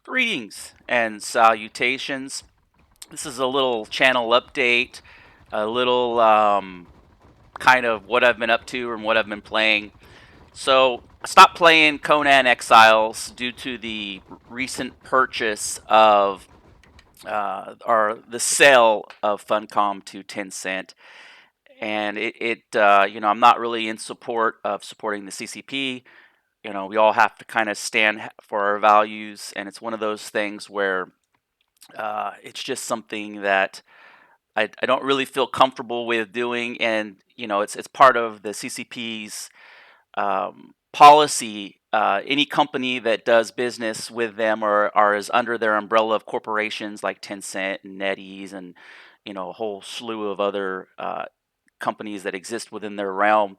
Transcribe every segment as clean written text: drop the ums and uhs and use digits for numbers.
Greetings and salutations. This is a little channel update, a little kind of what I've been up to and what I've been playing. So, I stopped playing Conan Exiles due to the recent purchase of or the sale of Funcom to Tencent. And I'm not really in support of supporting the CCP. We all have to kind of stand for our values, and it's one of those things where it's just something that I don't really feel comfortable with doing, and it's part of the CCP's policy. Any company that does business with them or is under their umbrella of corporations like Tencent and NetEase and a whole slew of other companies that exist within their realm,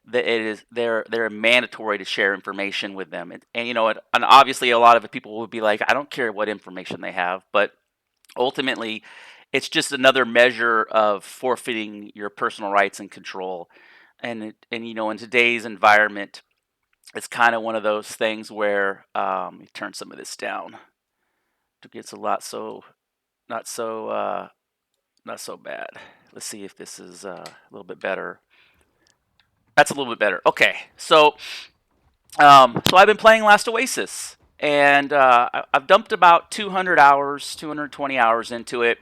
that they're mandatory to share information with them, and obviously a lot of people would be like, I don't care what information they have, but ultimately it's just another measure of forfeiting your personal rights and control. And in today's environment, it's kind of one of those things where let me turn some of this down. It gets a lot so not so not so bad. Let's see if this is a little bit better. That's a little bit better. Okay, so I've been playing Last Oasis, and I've dumped about 200 hours, 220 hours into it.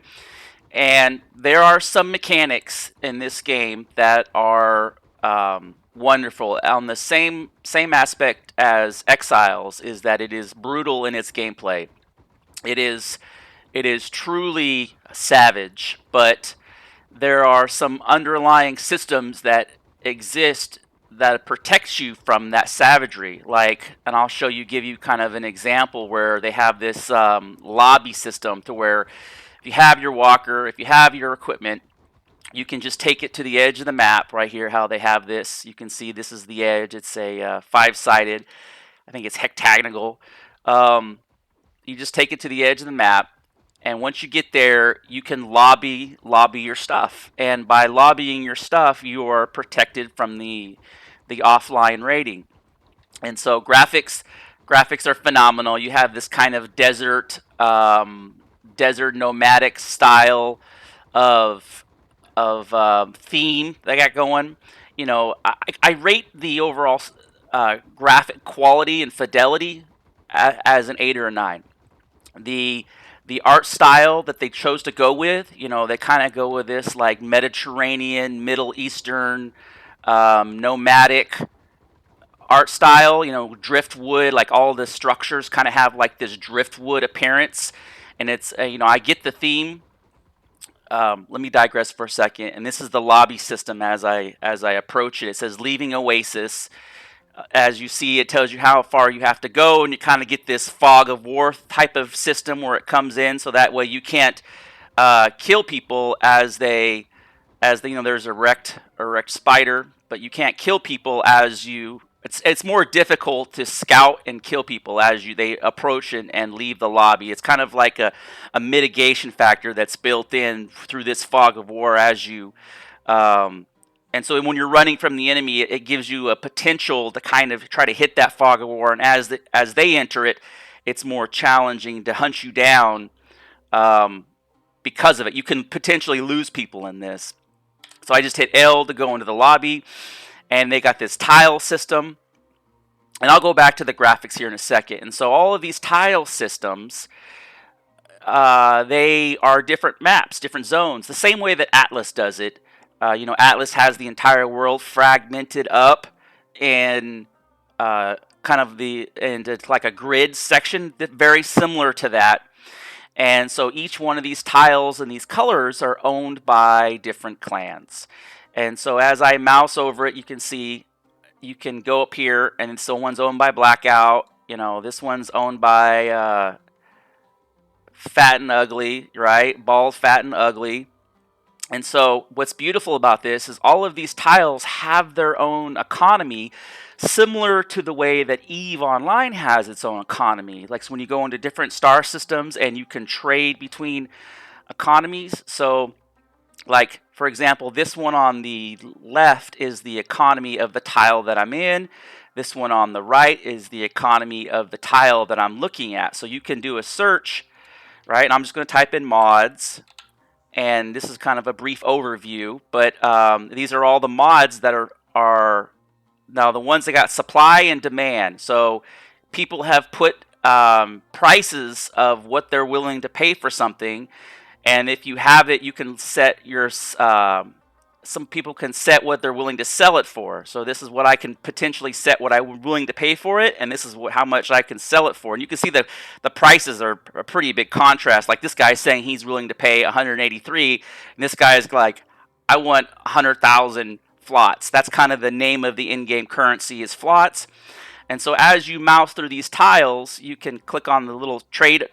And there are some mechanics in this game that are wonderful. On the same aspect as Exiles is that it is brutal in its gameplay. It is it is truly savage, but there are some underlying systems that exist that protects you from that savagery. Like, and I'll show you, give you kind of an example where they have this lobby system to where if you have your walker, if you have your equipment, you can just take it to the edge of the map right here. How they have this, you can see this is the edge. It's a five-sided. I think it's hectagonal. Um, you just take it to the edge of the map, and once you get there, you can lobby your stuff. And by lobbying your stuff, you are protected from the offline rating. And so graphics are phenomenal. You have this kind of desert nomadic style of theme they got going. I rate the overall graphic quality and fidelity as an 8 or a 9. The the art style that they chose to go with, they kind of go with this like Mediterranean, Middle Eastern, nomadic art style. Driftwood, like all the structures kind of have like this driftwood appearance, and it's I get the theme. Let me digress for a second, and this is the lobby system as I approach it. It says leaving Oasis. As you see, it tells you how far you have to go, and you kind of get this fog of war type of system where it comes in, so that way you can't kill people there's a wrecked spider, but you can't kill people as you. It's more difficult to scout and kill people as they approach and leave the lobby. It's kind of like a mitigation factor that's built in through this fog of war as you. And so when you're running from the enemy, it gives you a potential to kind of try to hit that fog of war. And as they enter it, it's more challenging to hunt you down um, because of it. You can potentially lose people in this. So I just hit L to go into the lobby, and they got this tile system. And I'll go back to the graphics here in a second. And so all of these tile systems, they are different maps, different zones, the same way that Atlas does it. Atlas has the entire world fragmented up in and it's like a grid section that very similar to that. And so each one of these tiles and these colors are owned by different clans. And so as I mouse over it, you can see you can go up here, and so one's owned by Blackout. This one's owned by Fat and Ugly, right? Bald, Fat, and Ugly. And so what's beautiful about this is all of these tiles have their own economy, similar to the way that EVE Online has its own economy. Like, so when you go into different star systems and you can trade between economies. So, like, for example, this one on the left is the economy of the tile that I'm in. This one on the right is the economy of the tile that I'm looking at. So you can do a search, right? And I'm just going to type in mods. And this is kind of a brief overview, but these are all the mods that are now the ones that got supply and demand. So people have put prices of what they're willing to pay for something, and if you have it, you can set your some people can set what they're willing to sell it for. So this is what I can potentially set what I'm willing to pay for it, and this is how much I can sell it for. And you can see the prices are a pretty big contrast. Like this guy's saying he's willing to pay 183, and this guy is like, I want 100,000 flots. That's kind of the name of the in-game currency is flots. And so as you mouse through these tiles, you can click on the little trade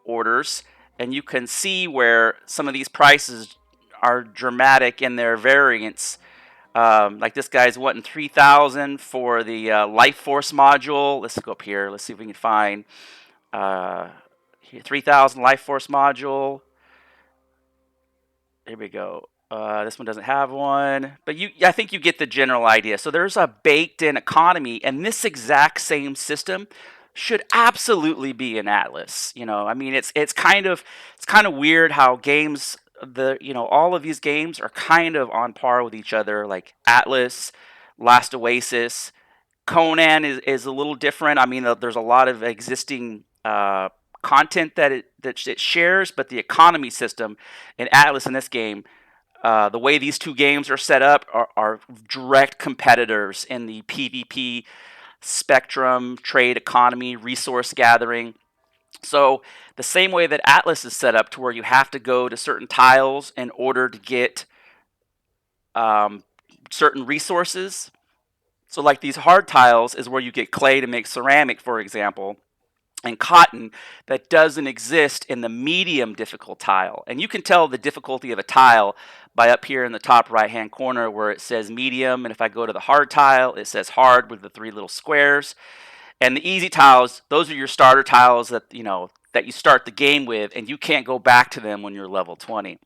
orders, and you can see where some of these prices are dramatic in their variance. Like this guy's wanting 3,000 for the Life Force module. Let's go up here. Let's see if we can find 3,000 Life Force module. Here we go. This one doesn't have one, but I think you get the general idea. So there's a baked-in economy, and this exact same system should absolutely be in Atlas. I mean, it's kind of weird how games, all of these games are kind of on par with each other. Like Atlas, Last Oasis, Conan is a little different. I mean, there's a lot of existing content that it shares, but the economy system in Atlas in this game, the way these two games are set up are direct competitors in the PvP spectrum, trade economy, resource gathering. So the same way that Atlas is set up to where you have to go to certain tiles in order to get certain resources. So like these hard tiles is where you get clay to make ceramic, for example, and cotton that doesn't exist in the medium difficult tile. And you can tell the difficulty of a tile by up here in the top right hand corner where it says medium, and if I go to the hard tile, it says hard with the three little squares. And the easy tiles, those are your starter tiles that that you start the game with, and you can't go back to them when you're level 20.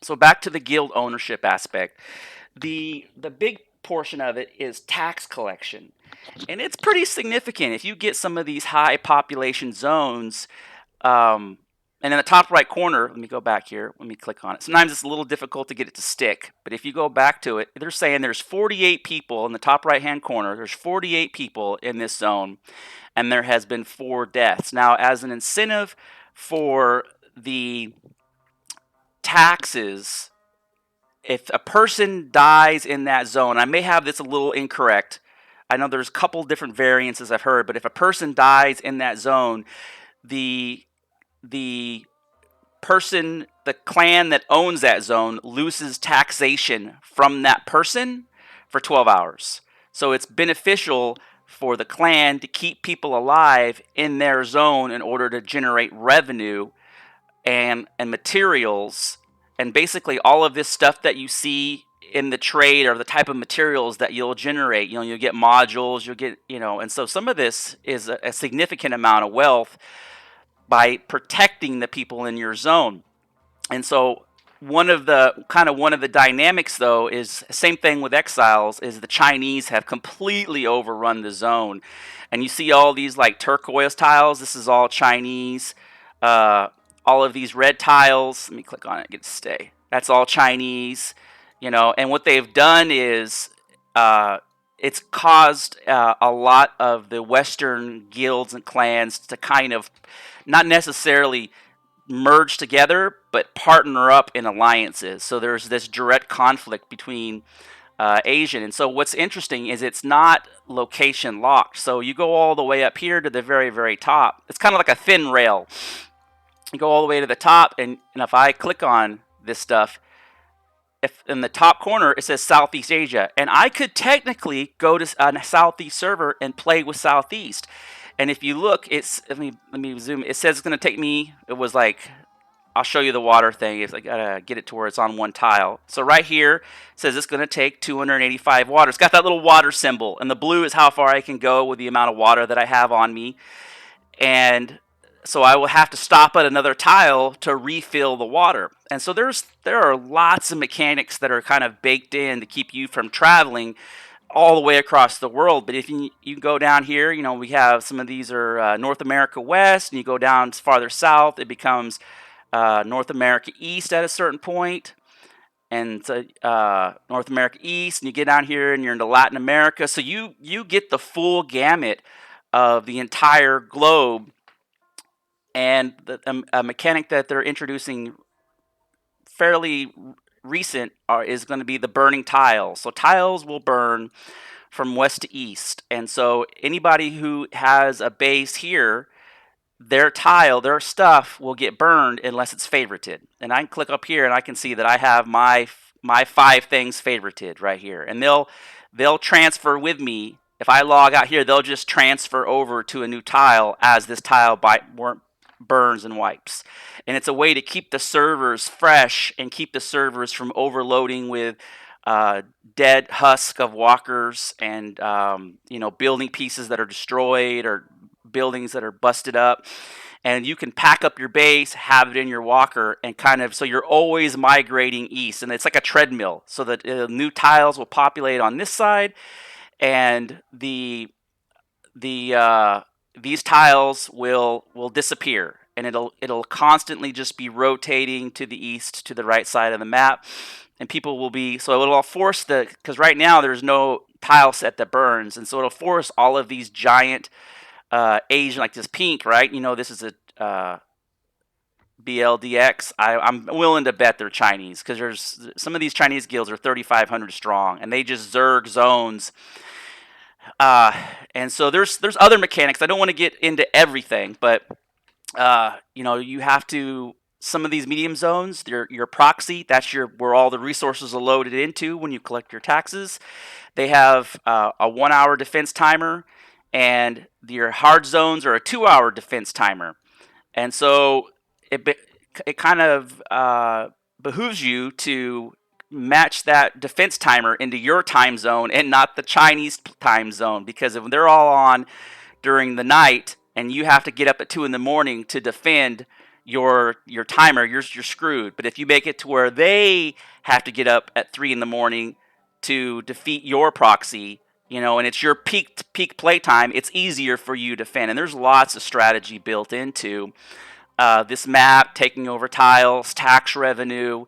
So back to the guild ownership aspect. The big portion of it is tax collection. And it's pretty significant. If you get some of these high population zones, and in the top right corner, let me go back here. Let me click on it. Sometimes it's a little difficult to get it to stick, but if you go back to it, they're saying there's 48 people in the top right-hand corner. There's 48 people in this zone, and there has been 4 deaths. Now, as an incentive for the taxes, if a person dies in that zone, I may have this a little incorrect. I know there's a couple different variances I've heard, but if a person dies in that zone, the person, the clan that owns that zone loses taxation from that person for 12 hours. So it's beneficial for the clan to keep people alive in their zone in order to generate revenue and materials. And basically all of this stuff that you see in the trade are the type of materials that you'll generate. You'll get modules, you'll get, and so some of this is a significant amount of wealth by protecting the people in your zone. And so one of the dynamics though is same thing with exiles is the Chinese have completely overrun the zone. And you see all these like turquoise tiles, this is all Chinese. All of these red tiles, let me click on it, get to stay. That's all Chinese, and what they've done is it's caused a lot of the Western guilds and clans to kind of not necessarily merge together, but partner up in alliances. So there's this direct conflict between Asian. And so what's interesting is it's not location locked. So you go all the way up here to the very, very top. It's kind of like a thin rail. You go all the way to the top, and if I click on this stuff, if in the top corner it says Southeast Asia, and I could technically go to a Southeast server and play with Southeast. And if you look, let me zoom. It says it's going to take me. It was like, I'll show you the water thing. It's like gotta get it to where it's on one tile. So right here it says it's going to take 285 water. It's got that little water symbol, and the blue is how far I can go with the amount of water that I have on me. And so I will have to stop at another tile to refill the water. And so there are lots of mechanics that are kind of baked in to keep you from traveling all the way across the world. But if you go down here, we have some of these are North America West, and you go down farther south, it becomes North America East at a certain point, and North America East, and you get down here and you're into Latin America. So you get the full gamut of the entire globe. And a mechanic that they're introducing fairly recent is going to be the burning tiles. So tiles will burn from west to east, and so anybody who has a base here, their tile, their stuff will get burned unless it's favorited. And I can click up here and I can see that I have my 5 things favorited right here, and they'll transfer with me. If I log out here, they'll just transfer over to a new tile as this tile burns and wipes. And it's a way to keep the servers fresh and keep the servers from overloading with dead husk of walkers and building pieces that are destroyed or buildings that are busted up. And you can pack up your base, have it in your walker, and so you're always migrating east. And it's like a treadmill, so that new tiles will populate on this side, and these tiles will disappear, and it'll constantly just be rotating to the east, to the right side of the map, and people will be, so it'll force because right now there's no tile set that burns, and so it'll force all of these giant Asian, like this pink, right? This is a BLDX. I'm willing to bet they're Chinese, because there's some of these Chinese guilds are 3,500 strong, and they just zerg zones. And so there's other mechanics. I don't want to get into everything, but you have to, some of these medium zones, your proxy, that's where all the resources are loaded into when you collect your taxes. They have a 1-hour defense timer, and your hard zones are a 2-hour defense timer. And so it kind of behooves you to match that defense timer into your time zone and not the Chinese time zone, because if they're all on during the night and you have to get up at 2 in the morning to defend your timer, you're screwed. But if you make it to where they have to get up at 3 in the morning to defeat your proxy, and it's your peak play time, it's easier for you to defend. And there's lots of strategy built into this map, taking over tiles, tax revenue,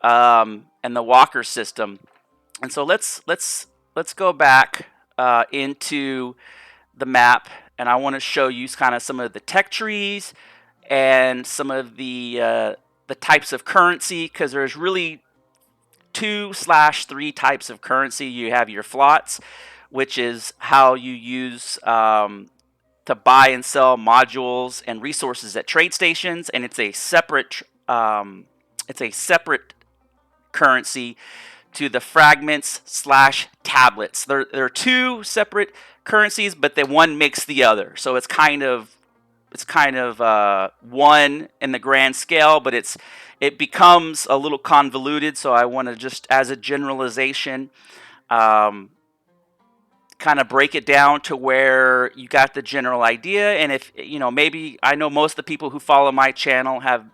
and the walker system. And so let's go back into the map, and I want to show you kind of some of the tech trees and some of the types of currency, because there's really 2/3 types of currency. You have your flots, which is how you use to buy and sell modules and resources at trade stations, and it's a separate currency to the fragments/tablets. They're 2 separate currencies, but the one makes the other. So it's kind of one in the grand scale, but it becomes a little convoluted. So I want to just, as a generalization, kind of break it down to where you got the general idea. And if maybe, I know most of the people who follow my channel have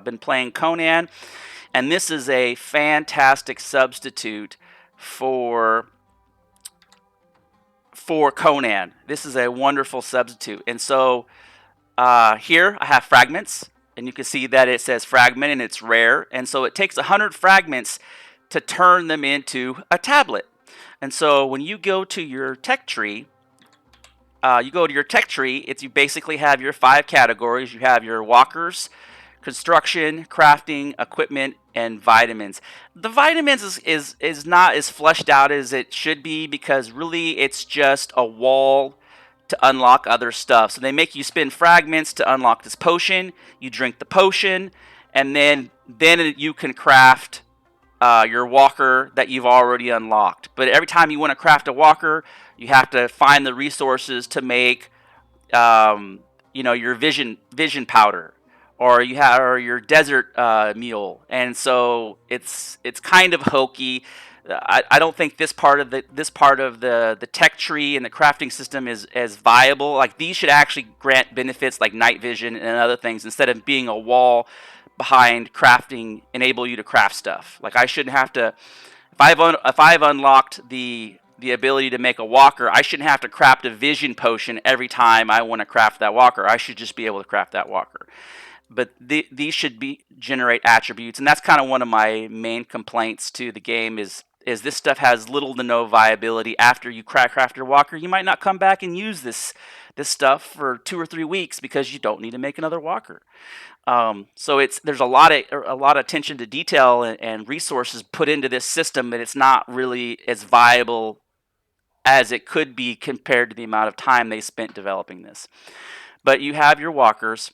been playing Conan, and this is a fantastic substitute for Conan. This is a wonderful substitute. And so here I have fragments, and you can see that it says fragment and it's rare. And so it takes 100 fragments to turn them into a tablet. And so when you go to your tech tree, you basically have your 5 categories. You have your walkers, construction, crafting, equipment, and vitamins. The vitamins is not as fleshed out as it should be, because really it's just a wall to unlock other stuff. So they make you spend fragments to unlock this potion. You drink the potion, and then you can craft your walker that you've already unlocked. But every time you want to craft a walker, you have to find the resources to make your vision powder, or your desert mule. And so it's kind of hokey. I don't think this part of the tech tree and the crafting system is as viable. Like, these should actually grant benefits like night vision and other things, instead of being a wall behind crafting, enable you to craft stuff. Like, I shouldn't have to, if I've unlocked the the ability to make a walker, I shouldn't have to craft a vision potion every time I want to craft that walker. I should just be able to craft that walker. But these should be generate attributes, and that's kind of one of my main complaints to the game is this stuff has little to no viability after you craft your walker. You might not come back and use this stuff for 2 or 3 weeks because you don't need to make another walker. So there's a lot of attention to detail and resources put into this system, but it's not really as viable as it could be compared to the amount of time they spent developing this. But you have your walkers,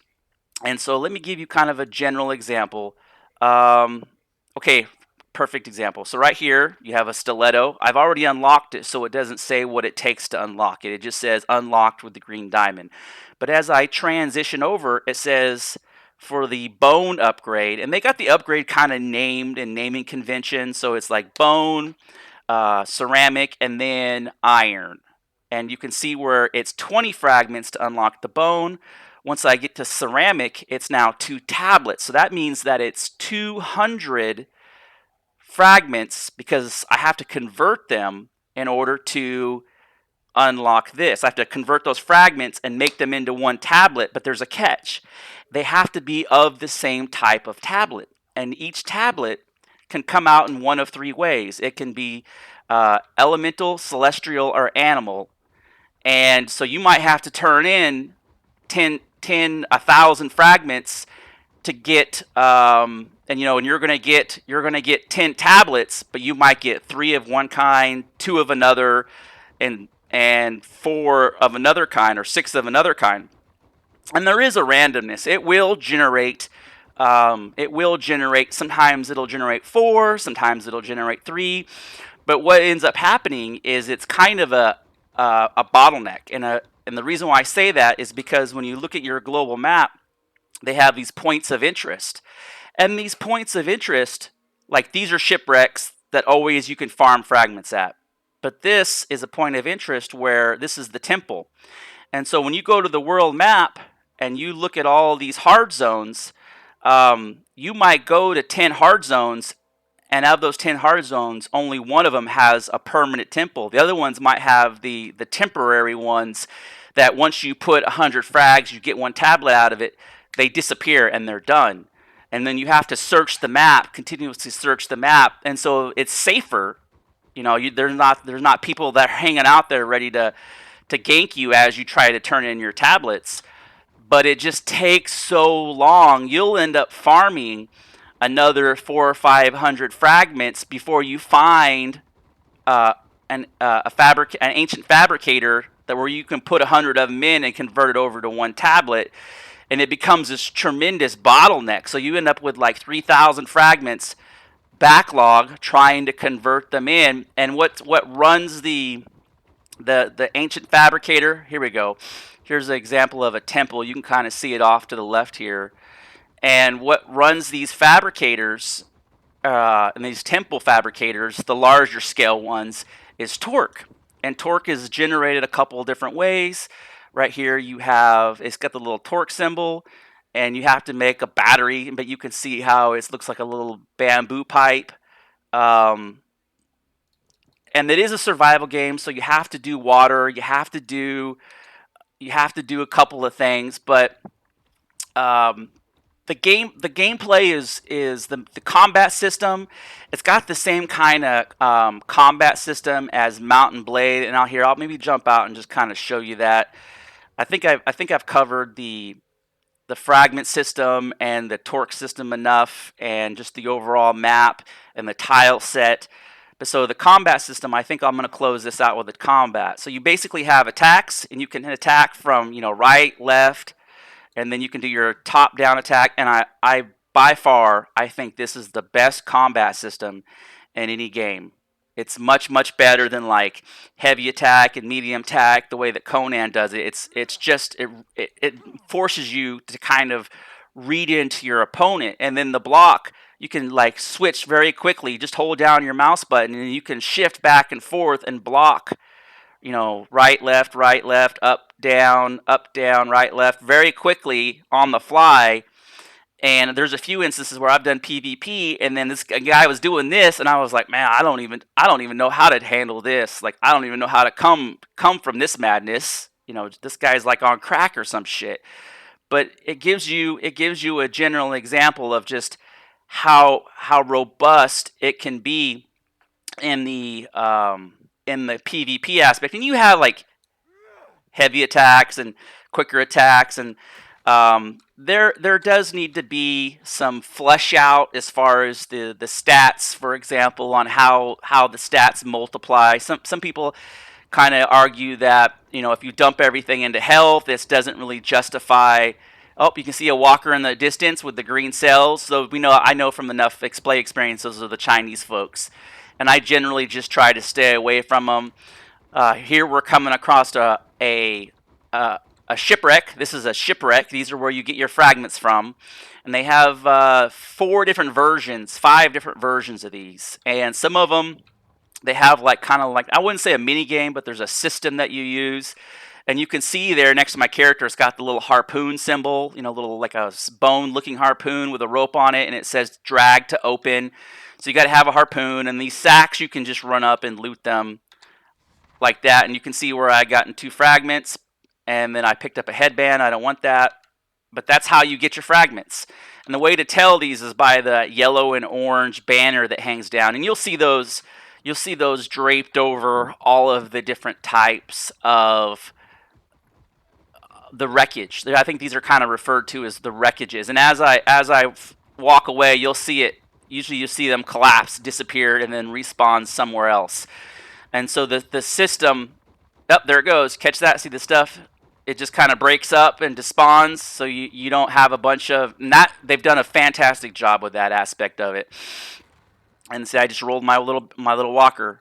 and so let me give you kind of a general example. Okay, perfect example. So right here, you have a stiletto. I've already unlocked it, so it doesn't say what it takes to unlock it. It just says unlocked with the green diamond. But as I transition over, it says for the bone upgrade, and they got the upgrade kind of named in naming convention. So it's like bone, ceramic, and then iron. And you can see where it's 20 fragments to unlock the bone. Once I get to ceramic, it's now 2 tablets. So that means that it's 200 fragments because I have to convert them in order to unlock this. I have to convert those fragments and make them into 1 tablet, but there's a catch. They have to be of the same type of tablet. And each tablet can come out in one of 3 ways. It can be elemental, celestial, or animal. And so you might have to turn in 1,000 fragments to get, and you're gonna get 10 tablets, but you might get 3 of one kind, 2 of another, and 4 of another kind, or 6 of another kind. And there is a randomness. It will generate. Sometimes it'll generate 4. Sometimes it'll generate 3. But what ends up happening is it's kind of a bottleneck, and the reason why I say that is because when you look at your global map, they have these points of interest. And these points of interest, like these are shipwrecks that always you can farm fragments at. But this is a point of interest where this is the temple. And so when you go to the world map and you look at all these hard zones, you might go to 10 hard zones, and out of those 10 hard zones, only one of them has a permanent temple. The other ones might have the temporary ones that once you put 100 frags, you get 1 tablet out of it, they disappear and they're done. And then you have to search the map, continuously search the map, and so it's safer. There's not people that are hanging out there ready to gank you as you try to turn in your tablets. But it just takes so long. You'll end up farming another 400 or 500 fragments before you find an ancient fabricator where you can put 100 of them in and convert it over to 1 tablet, and it becomes this tremendous bottleneck. So you end up with like 3,000 fragments backlog trying to convert them in. And what runs the ancient fabricator? Here we go. Here's an example of a temple. You can kind of see it off to the left here. And what runs these fabricators and these temple fabricators, the larger scale ones, is torque. And torque is generated a couple of different ways. Right here it's got the little torque symbol, and you have to make a battery, but you can see how it looks like a little bamboo pipe. And it is a survival game, so you have to do water, you have to do a couple of things, but the gameplay is the combat system. It's got the same kind of combat system as Mount and Blade, and I'll maybe jump out and just kind of show you that. I think I've covered the fragment system and the torque system enough, and just the overall map and the tile set. But so the combat system, I think I'm going to close this out with the combat. So you basically have attacks, and you can attack from right, left, and then you can do your top-down attack. And I by far, I think this is the best combat system in any game. It's much, much better than like heavy attack and medium attack, the way that Conan does it. It forces you to kind of read into your opponent. And then the block, you can like switch very quickly. Just hold down your mouse button and you can shift back and forth and block, right, left, up, down, right, left, very quickly on the fly. And there's a few instances where I've done PvP, and then this guy was doing this, and I was like, man, I don't even know how to handle this. Like, I don't even know how to come from this madness. You know, this guy's like on crack or some shit. But it gives you a general example of just how robust it can be in the PvP aspect. And you have like heavy attacks and quicker attacks, and there does need to be some flesh out as far as the stats, for example, on how the stats multiply. Some people kind of argue that, you know, if you dump everything into health, this doesn't really justify. Oh, you can see a walker in the distance with the green cells. So I know from enough play experience, those are the Chinese folks, and I generally just try to stay away from them. Here we're coming across a shipwreck. This is a shipwreck. These are where you get your fragments from, and they have 5 different versions of these, and some of them they have like kind of like, I wouldn't say a mini game, but there's a system that you use. And you can see there next to my character, it's got the little harpoon symbol, you know, little like a bone looking harpoon with a rope on it, and it says drag to open. So you got to have a harpoon, and these sacks you can just run up and loot them like that. And you can see where I got in 2 fragments, and then I picked up a headband. I don't want that, but that's how you get your fragments. And the way to tell these is by the yellow and orange banner that hangs down, and you'll see those draped over all of the different types of the wreckage. I think these are kind of referred to as the wreckages. And as I walk away, you'll see it. Usually, you see them collapse, disappear, and then respawn somewhere else. And so the system, there it goes. Catch that? See the stuff? It just kind of breaks up and despawns. So you don't have a bunch of that. They've done a fantastic job with that aspect of it. And see, I just rolled my little walker,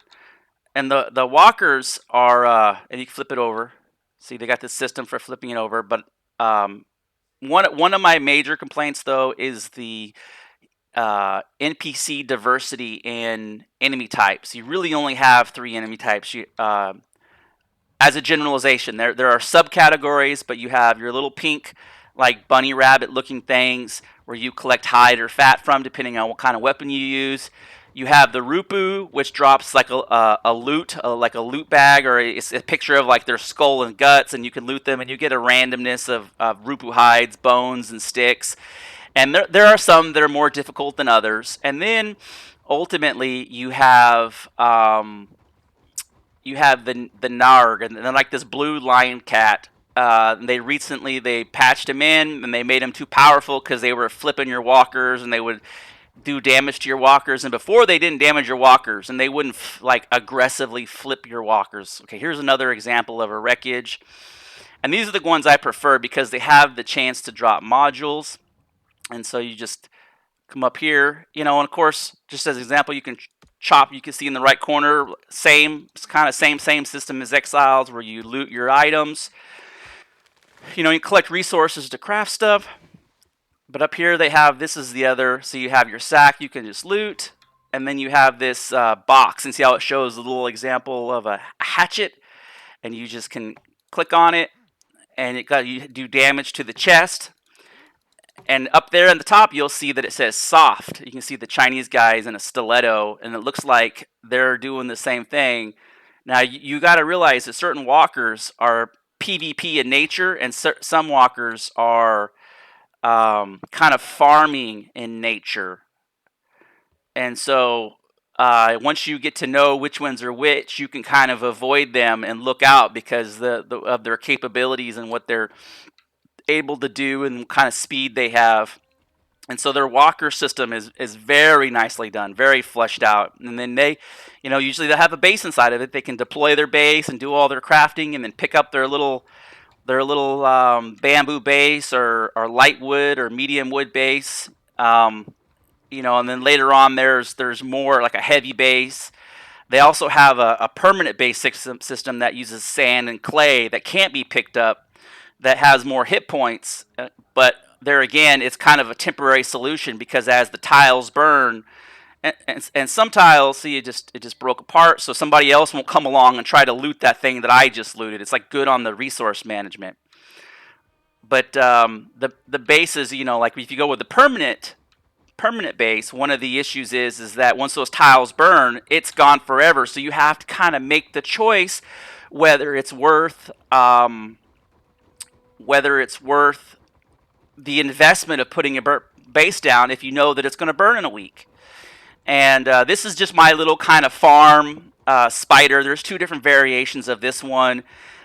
and the walkers are and you can flip it over. See, they got this system for flipping it over. But one of my major complaints though is the NPC diversity in enemy types. You really only have 3 enemy types. As a generalization, there are subcategories, but you have your little pink, like bunny rabbit looking things where you collect hide or fat from, depending on what kind of weapon you use. You have the Rupu, which drops like a loot, like a loot bag, or it's a picture of like their skull and guts, and you can loot them, and you get a randomness of Rupu hides, bones, and sticks. And there are some that are more difficult than others. And then ultimately you have the Narg, and they're like this blue lion cat. They patched him in, and they made him too powerful because they were flipping your walkers, and they would do damage to your walkers. And before, they didn't damage your walkers, and they wouldn't like aggressively flip your walkers. Okay, here's another example of a wreckage. And these are the ones I prefer because they have the chance to drop modules. And so you just come up here, you know, and of course, just as an example, you can chop. You can see in the right corner, same system as Exiles, where you loot your items. You know, you collect resources to craft stuff. But up here they have, this is the other, so you have your sack, you can just loot. And then you have this box, and see how it shows a little example of a hatchet. And you just can click on it, and you do damage to the chest. And up there on the top, you'll see that it says soft. You can see the Chinese guys in a stiletto, and it looks like they're doing the same thing. Now, you got to realize that certain walkers are PvP in nature, and some walkers are kind of farming in nature. And so once you get to know which ones are which, you can kind of avoid them and look out because of their capabilities and what they're able to do and what kind of speed they have. And so their walker system is very nicely done, very fleshed out. And then they, you know, usually they have a base inside of it. They can deploy their base and do all their crafting, and then pick up their little bamboo base or light wood or medium wood base. You know, and then later on there's more like a heavy base. They also have a permanent base system that uses sand and clay that can't be picked up, that has more hit points, but there again, it's kind of a temporary solution because as the tiles burn, and some tiles, see, it just broke apart, so somebody else won't come along and try to loot that thing that I just looted. It's like good on the resource management. But the bases, like if you go with the permanent base, one of the issues is that once those tiles burn, it's gone forever. So you have to kind of make the choice whether it's worth whether it's worth the investment of putting a base down if you know that it's going to burn in a week. And this is just my little kind of farm spider. There's two different variations of this one.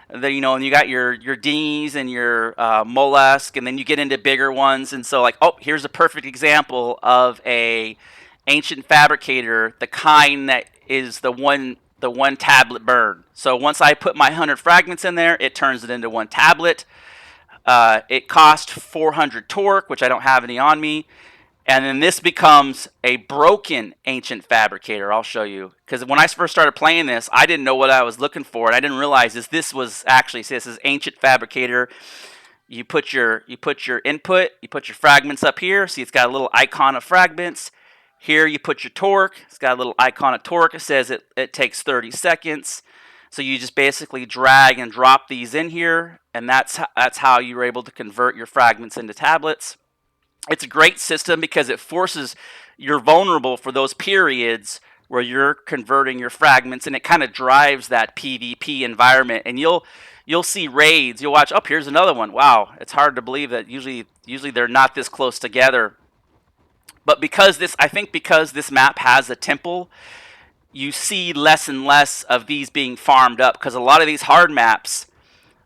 And you got your dinghies and your mollusk, and then you get into bigger ones. And so, like, oh, here's a perfect example of a ancient fabricator, the kind that is the one tablet burn. So once I put my 100 fragments in there, it turns it into one tablet. It cost 400 torque, which I don't have any on me. And then this becomes a broken ancient fabricator. I'll show you. Because when I first started playing this, I didn't know what I was looking for. And I didn't realize this was actually, see, this is ancient fabricator. You put your input, you put your fragments up here. See, it's got a little icon of fragments. Here you put your torque. It's got a little icon of torque. It says it takes 30 seconds. So you just basically drag and drop these in here. And that's how you're able to convert your fragments into tablets. It's a great system because it forces you're vulnerable for those periods where you're converting your fragments, and it kind of drives that PvP environment. And you'll see raids. You'll watch. Oh, here's another one. Wow, it's hard to believe that usually they're not this close together. But because this map has a temple, you see less and less of these being farmed up because a lot of these hard maps.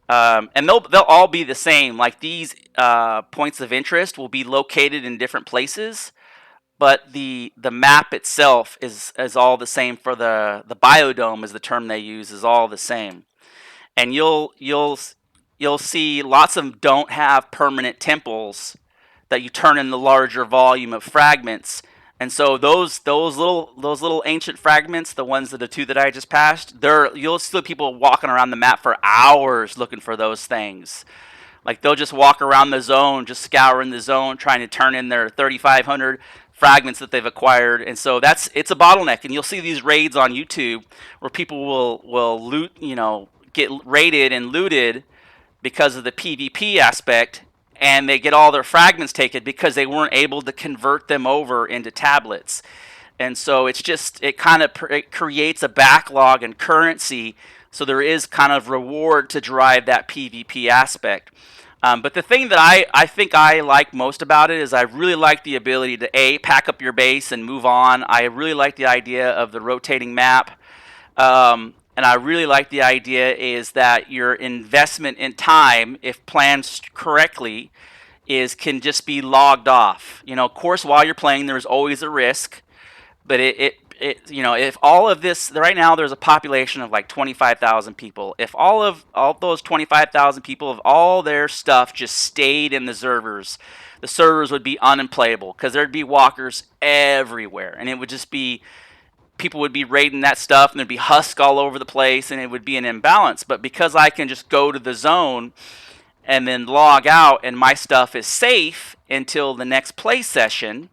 And they'll all be the same. Like these points of interest will be located in different places, but the map itself is all the same. For the biodome is the term they use, is all the same. And you'll see lots of them don't have permanent temples that you turn in the larger volume of fragments. And so those little ancient fragments, the two that I just passed, you'll see people walking around the map for hours looking for those things. Like they'll just walk around the zone, just scouring the zone, trying to turn in their 3,500 fragments that they've acquired. And so it's a bottleneck. And you'll see these raids on YouTube where people will loot, get raided and looted because of the PvP aspect, and they get all their fragments taken because they weren't able to convert them over into tablets. And so it creates a backlog in currency, so there is kind of reward to drive that PvP aspect. But the thing that I think I like most about it is I really like the ability to pack up your base and move on. I really like the idea of the rotating map. And I really like the idea is that your investment in time, if planned correctly, can just be logged off. Of course, while you're playing, there's always a risk, but if all of this, right now there's a population of like 25,000 people. If all those 25,000 people, if all their stuff just stayed in the servers would be unplayable because there'd be walkers everywhere, and it would just be. People would be raiding that stuff, and there'd be husk all over the place, and it would be an imbalance. But because I can just go to the zone and then log out, and my stuff is safe until the next play session,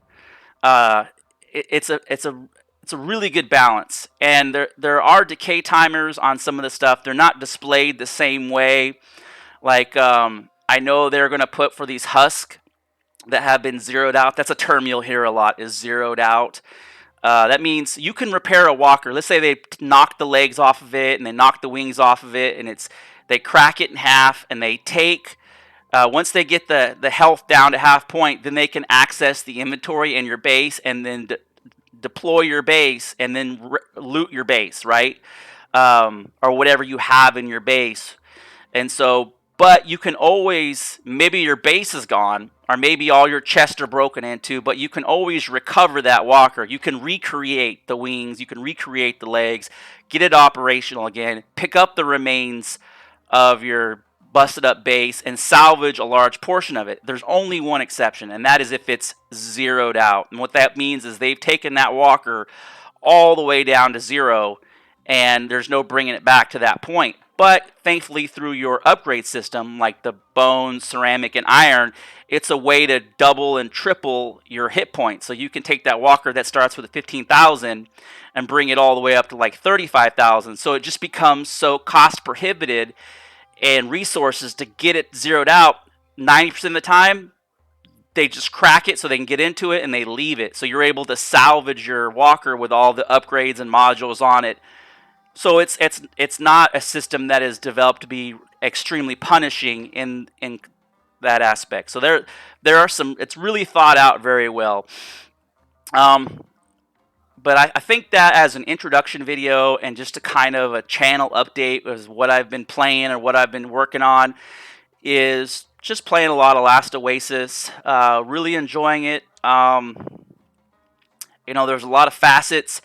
it's a really good balance. And there are decay timers on some of the stuff. They're not displayed the same way. Like I know they're going to put for these husk that have been zeroed out. That's a term you'll hear a lot, is zeroed out. That means you can repair a walker. Let's say they knock the legs off of it and they knock the wings off of it, and they crack it in half, and they take once they get the health down to half point, then they can access the inventory and your base, and then deploy your base, and then loot your base, right? Or whatever you have in your base. And so, but you can always, maybe your base is gone, or maybe all your chests are broken into, but you can always recover that walker. You can recreate the wings, you can recreate the legs, get it operational again, pick up the remains of your busted up base, and salvage a large portion of it. There's only one exception, and that is if it's zeroed out. And what that means is they've taken that walker all the way down to zero, and there's no bringing it back to that point. But thankfully, through your upgrade system, like the bone, ceramic, and iron, it's a way to double and triple your hit points. So you can take that walker that starts with a 15,000 and bring it all the way up to like 35,000. So it just becomes so cost prohibited and resources to get it zeroed out 90% of the time, they just crack it so they can get into it and they leave it. So you're able to salvage your walker with all the upgrades and modules on it. So it's not a system that is developed to be extremely punishing in that aspect. So there are some. It's really thought out very well. Um, but I think that as an introduction video and just a kind of a channel update is what I've been playing or what I've been working on is just playing a lot of Last Oasis. Really enjoying it. There's a lot of facets,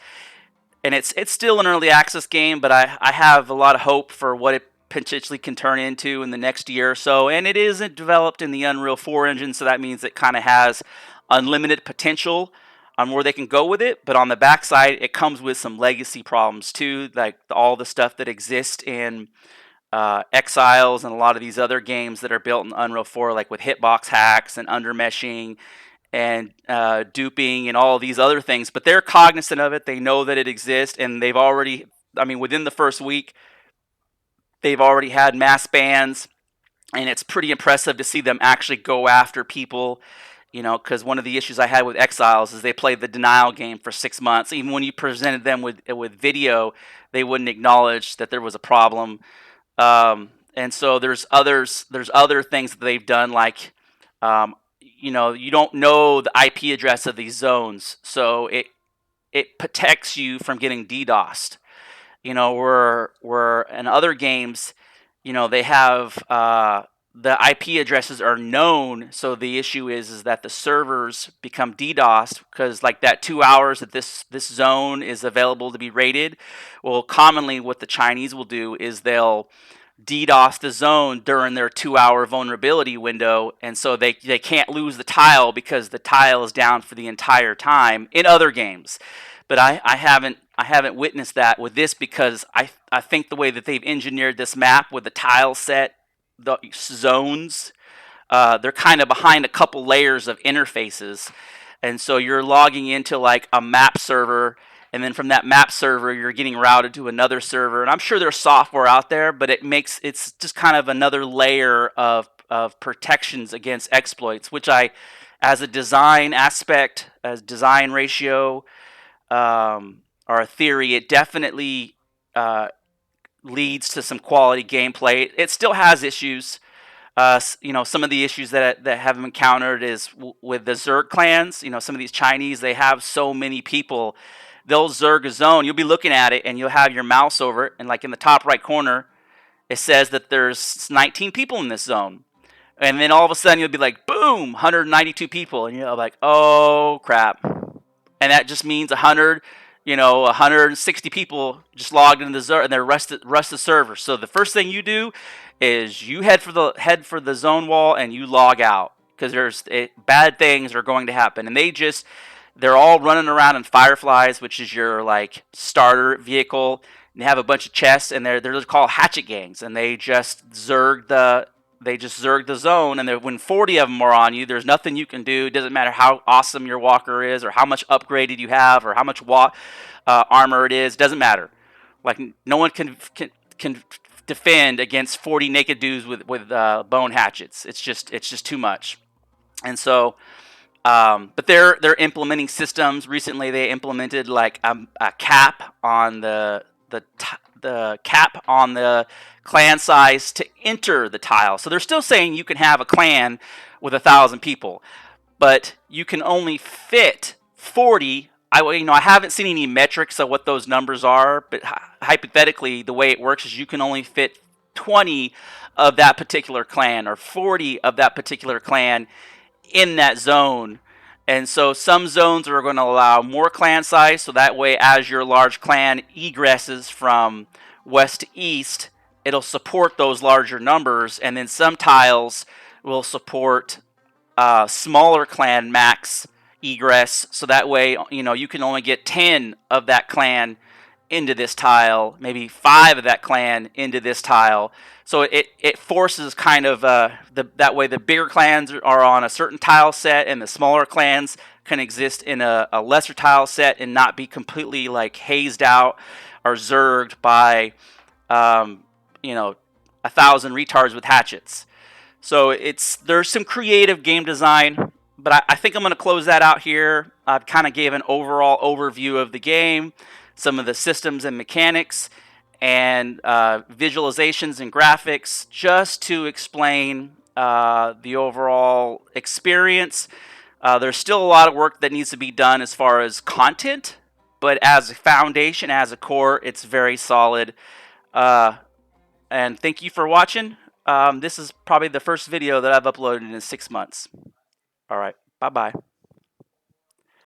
and it's still an early access game, but I have a lot of hope for what it potentially can turn into in the next year or so. And it isn't developed in the Unreal 4 engine, so that means it kind of has unlimited potential on where they can go with it. But on the backside, it comes with some legacy problems too, like all the stuff that exists in Exiles and a lot of these other games that are built in Unreal 4, like with hitbox hacks and undermeshing and duping and all these other things. But they're cognizant of it. They know that it exists, and they've already, I mean, within the first week, they've already had mass bans, and it's pretty impressive to see them actually go after people. Because one of the issues I had with Exiles is they played the denial game for 6 months. Even when you presented them with video, they wouldn't acknowledge that there was a problem. And so there's other things that they've done, like you don't know the IP address of these zones, so it protects you from getting DDoSed. Where in other games, they have the IP addresses are known, so the issue is that the servers become DDoSed because like that 2 hours that this zone is available to be rated. Well, commonly what the Chinese will do is they'll DDoS the zone during their 2 hour vulnerability window, and so they can't lose the tile because the tile is down for the entire time in other games. But I haven't witnessed that with this because I think the way that they've engineered this map with the tile set, the zones, they're kind of behind a couple layers of interfaces, and so you're logging into like a map server, and then from that map server you're getting routed to another server. And I'm sure there's software out there, but it's just kind of another layer of protections against exploits, which as a design aspect, as design ratio, or a theory, it definitely leads to some quality gameplay. It still has issues. Some of the issues that have encountered is with the Zerg clans. Some of these Chinese, they have so many people. They'll Zerg a zone. You'll be looking at it, and you'll have your mouse over it, and like in the top right corner, it says that there's 19 people in this zone. And then all of a sudden, you'll be like, boom, 192 people. And you're like, oh, crap. And that just means 160 people just logged into the zone, and they're rest the server. So the first thing you do is you head for the zone wall and you log out, because bad things are going to happen. And they're all running around in Fireflies, which is your like starter vehicle. And they have a bunch of chests, and they're called hatchet gangs, and they just zerg the zone. And when 40 of them are on you, there's nothing you can do. It doesn't matter how awesome your walker is, or how much upgraded you have, or how much armor it is. It doesn't matter. Like no one can defend against 40 naked dudes with bone hatchets. It's just too much. And so, but they're implementing systems. Recently, they implemented like a cap on the cap on the clan size to enter the tile. So they're still saying you can have a clan with 1,000 people, but you can only fit 40. I haven't seen any metrics of what those numbers are, but hypothetically, the way it works is you can only fit 20 of that particular clan or 40 of that particular clan in that zone. And so some zones are going to allow more clan size, so that way as your large clan egresses from west to east, it'll support those larger numbers. And then some tiles will support smaller clan max egress, so that way you can only get 10 of that clan into this tile, maybe 5 of that clan into this tile. So it forces kind of that way the bigger clans are on a certain tile set, and the smaller clans can exist in a lesser tile set and not be completely like hazed out or zerged by 1,000 retards with hatchets. So there's some creative game design, but I think I'm going to close that out here. I've kind of gave an overall overview of the game, some of the systems and mechanics, and visualizations and graphics, just to explain the overall experience. There's still a lot of work that needs to be done as far as content, but as a foundation, as a core, it's very solid. Uh, and thank you for watching. This is probably the first video that I've uploaded in 6 months. All right, bye bye.